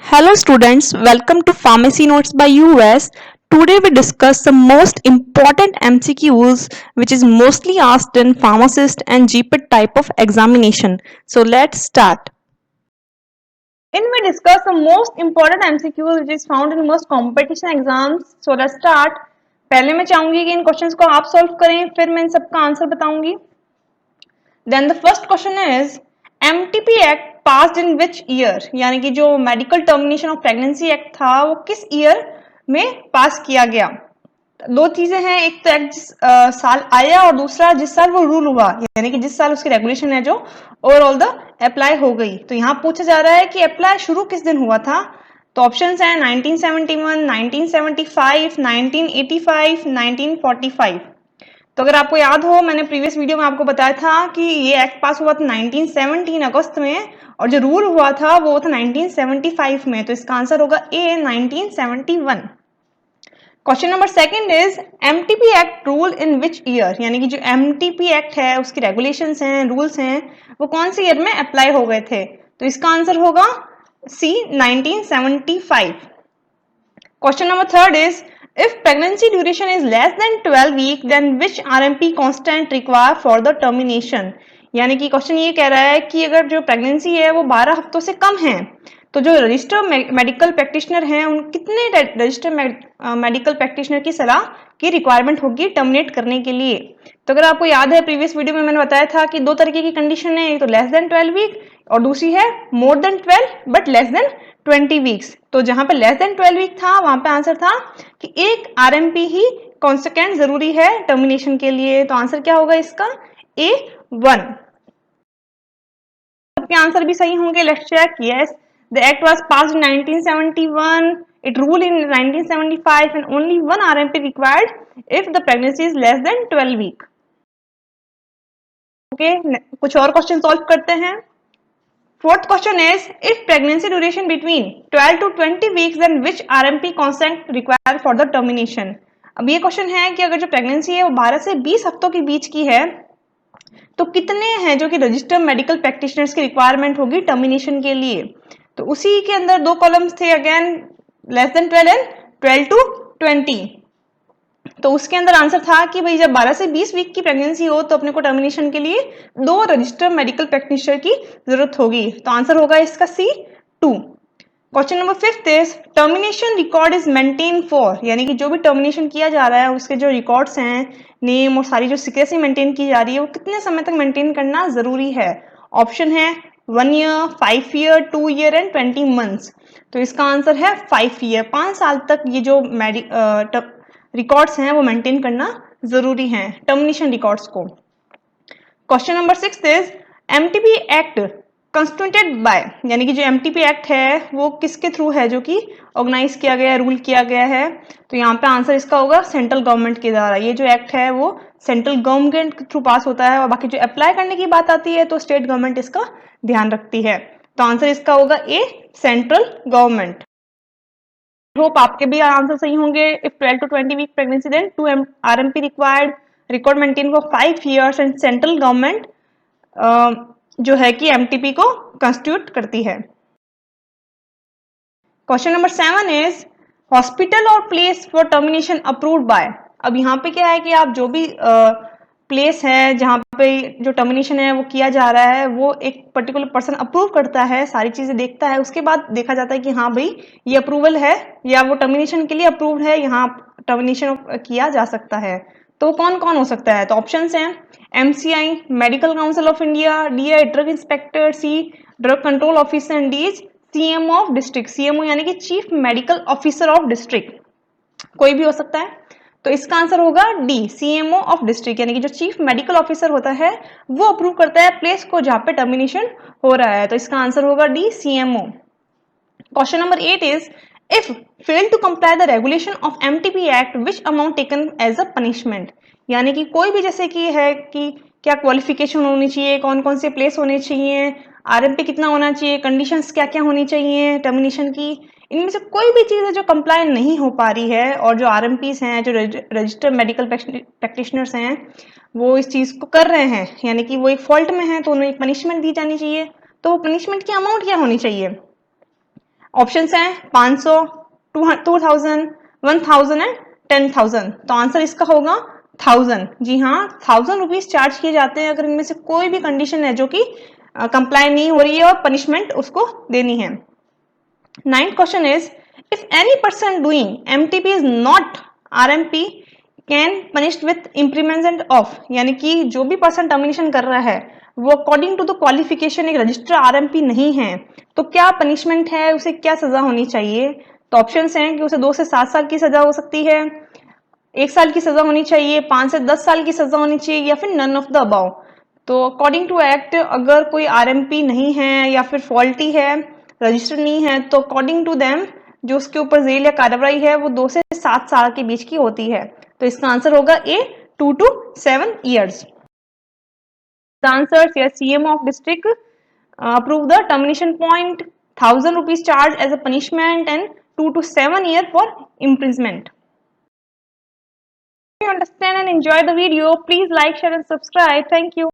Hello students, welcome to Pharmacy Notes by US. Today we discuss the most important MCQs which is mostly asked in pharmacist and GPET type of examination. So let's start. In we discuss the most important MCQs which is found in most competition exams. So let's start. पहले मैं चाहूंगी कि इन questions को आप solve करें, फिर मैं इन सबका आंसर बताऊंगी. Then the first question is MTP Act passed in which year? यानी कि जो medical termination of pregnancy act था वो किस ईयर में पास किया गया. दो चीजें हैं, एक तो एक्ट जिस साल आया और दूसरा जिस साल वो रूल हुआ, यानी कि जिस साल उसकी रेगुलेशन है जो ओवरऑल द अप्लाई हो गई. तो यहाँ पूछा जा रहा है कि अप्लाई शुरू किस दिन हुआ था. तो ऑप्शंस हैं 1971, 1975, 1985, 1945. तो अगर आपको याद हो, मैंने प्रीवियस वीडियो में आपको बताया था कि ये एक्ट पास हुआ था 1917 अगस्त में और जो रूल हुआ था वो था 1975 में. तो इसका आंसर होगा ए 1971. Question number second is MTP act rule in which year, यानी कि जो एमटीपी एक्ट है उसकी रेगुलेशंस हैं, रूल्स हैं, वो कौन से ईयर में अप्लाई हो गए थे. तो इसका आंसर होगा सी 1975. Question number third is if pregnancy duration is less than 12 week then which RMP constant require for the termination. यानी कि क्वेश्चन ये कह रहा है कि अगर जो प्रेगनेंसी है वो 12 हफ्तों से कम है तो जो रजिस्टर्ड मेडिकल प्रैक्टिशनर हैं उन कितने रजिस्टर्ड मेडिकल प्रैक्टिशनर की सलाह की रिक्वायरमेंट होगी टर्मिनेट करने के लिए. तो अगर आपको याद है प्रीवियस वीडियो में मैंने बताया था कि दो तरीके की कंडीशन है, एक तो लेस देन 12 वीक और दूसरी है more than 12 but less than 20 weeks. तो जहां पे लेस देन 12 वीक था वहां पे आंसर था कि एक आरएमपी ही कॉन्सिक्वेंट जरूरी है टर्मिनेशन के लिए. तो आंसर क्या होगा इसका A1. सबके आंसर भी सही होंगे. Let's check. Yes, the act was passed in 1971. It ruled in 1975 and only one RMP required if the pregnancy is less than 12 week. Okay, कुछ और क्वेश्चन सॉल्व करते हैं. Fourth question is if pregnancy duration between 12 to 20 weeks then which RMP constant required for the termination. अब ये question है कि अगर जो प्रेगनेंसी है वो 12 से 20 हफ्तों के बीच की है तो कितने हैं जो कि रजिस्टर्ड मेडिकल प्रैक्टिशनर्स की रिक्वायरमेंट होगी टर्मिनेशन के लिए. तो उसी के अंदर दो कॉलम्स थे again, less than 12 and 12 to 20. तो उसके अंदर आंसर था कि भाई जब 12 से 20 वीक की प्रेगनेंसी हो तो अपने को टर्मिनेशन के लिए दो रजिस्टर्ड मेडिकल प्रैक्टिशनर की जरूरत होगी. तो आंसर होगा इसका C2. Question number fifth is termination record is maintain for, यानी कि जो भी टर्मिनेशन किया जा रहा है उसके जो रिकॉर्ड्स हैं, नेम और सारी जो सीक्रेसी मेंटेन की जा रही है वो कितने समय तक मेंटेन करना जरूरी है. ऑप्शन है 1 year, 5 year, 2 year and 20 months. तो इसका आंसर है 5 ईयर. 5 साल तक ये जो रिकॉर्ड्स हैं वो मेंटेन करना जरूरी है टर्मिनेशन रिकॉर्ड्स को. Question number six is MTP act constituted by, यानी कि जो एमटीपी एक्ट है वो किसके थ्रू है जो कि ऑर्गेनाइज किया गया है, रूल किया गया है. तो यहाँ पे आंसर इसका होगा सेंट्रल गवर्नमेंट के द्वारा. ये जो एक्ट है वो सेंट्रल गवर्नमेंट के थ्रू पास होता है और बाकी जो अप्लाई करने की बात आती है तो स्टेट गवर्नमेंट इसका ध्यान रखती है. तो आंसर इसका होगा ए सेंट्रल गवर्नमेंट. होप आपके भी आंसर सही होंगे. If 12 to 20 week pregnancy then 2 RMP required, record maintain for 5 years and central government जो है कि एमटीपी को कंस्टिट्यूट करती है. क्वेश्चन नंबर 7 इज हॉस्पिटल और place for termination approved by. अब यहाँ पे क्या है कि आप जो भी प्लेस है जहाँ पे जो टर्मिनेशन है वो किया जा रहा है वो एक पर्टिकुलर पर्सन अप्रूव करता है, सारी चीजें देखता है, उसके बाद देखा जाता है कि हाँ भाई ये अप्रूवल है या वो टर्मिनेशन के लिए अप्रूव्ड है, यहाँ टर्मिनेशन किया जा सकता है. तो कौन कौन हो सकता है. तो ऑप्शंस हैं MCI, Medical Council of India, D है drug inspector, C drug control officer and D CMO of district. CMO यानी कि chief medical officer of district, कोई भी हो सकता है. तो इसका आंसर होगा डी CMO ऑफ डिस्ट्रिक्ट, यानी कि जो चीफ मेडिकल ऑफिसर होता है वो अप्रूव करता है प्लेस को जहां पे टर्मिनेशन हो रहा है. तो इसका आंसर होगा D CMO. Question number 8 is if fail to comply the regulation of MTP act which amount taken as a punishment, यानी कि कोई भी जैसे कि है कि क्या क्वालिफिकेशन होनी चाहिए, कौन कौन से प्लेस होने चाहिए, RMP कितना होना चाहिए, कंडीशंस क्या क्या होनी चाहिए टर्मिनेशन की, इनमें से कोई भी चीज है जो कंप्लाई नहीं हो पा रही है और जो RMPs हैं, जो रजिस्टर्ड मेडिकल प्रैक्टिशनर्स हैं वो इस चीज को कर रहे हैं, यानी कि वो एक फॉल्ट में है तो उन्हें एक पनिशमेंट दी जानी चाहिए. तो वो पनिशमेंट की अमाउंट क्या होनी चाहिए. ऑप्शंस हैं 500, 2000, 1000 एंड 10,000। तो आंसर इसका होगा 1000। जी हाँ, 1000 रुपीज चार्ज किए जाते हैं अगर इनमें से कोई भी कंडीशन है जो कि कंप्लाई नहीं हो रही है और पनिशमेंट उसको देनी है। 9th question is, if any person doing MTP is not RMP can punished with imprisonment of, यानी कि जो भी पर्सन टर्मिनेशन कर रहा है वो अकॉर्डिंग टू द क्वालिफिकेशन एक रजिस्टर आरएमपी नहीं है, तो क्या पनिशमेंट है, उसे क्या सजा होनी चाहिए? तो ऑप्शंस हैं कि उसे 2 से 7 साल की सजा हो सकती है, 1 साल की सजा होनी चाहिए, 5 से 10 साल की सजा होनी चाहिए, या फिर नन ऑफ द अबाउ। तो अकॉर्डिंग टू एक्ट अगर कोई आरएमपी नहीं है या फिर फॉल्टी है, रजिस्टर नहीं है, तो अकॉर्डिंग टू देम जो उसके ऊपर जेल या कार्रवाई है वो 2 से 7 साल के बीच की होती है। तो इसका आंसर होगा ए, 2 to 7 years। The answers, yes, CM of district approve the termination point, 1000 rupees charge as a punishment and 2 to 7 year for imprisonment. If you understand and enjoy the video, please like, share and subscribe. Thank you.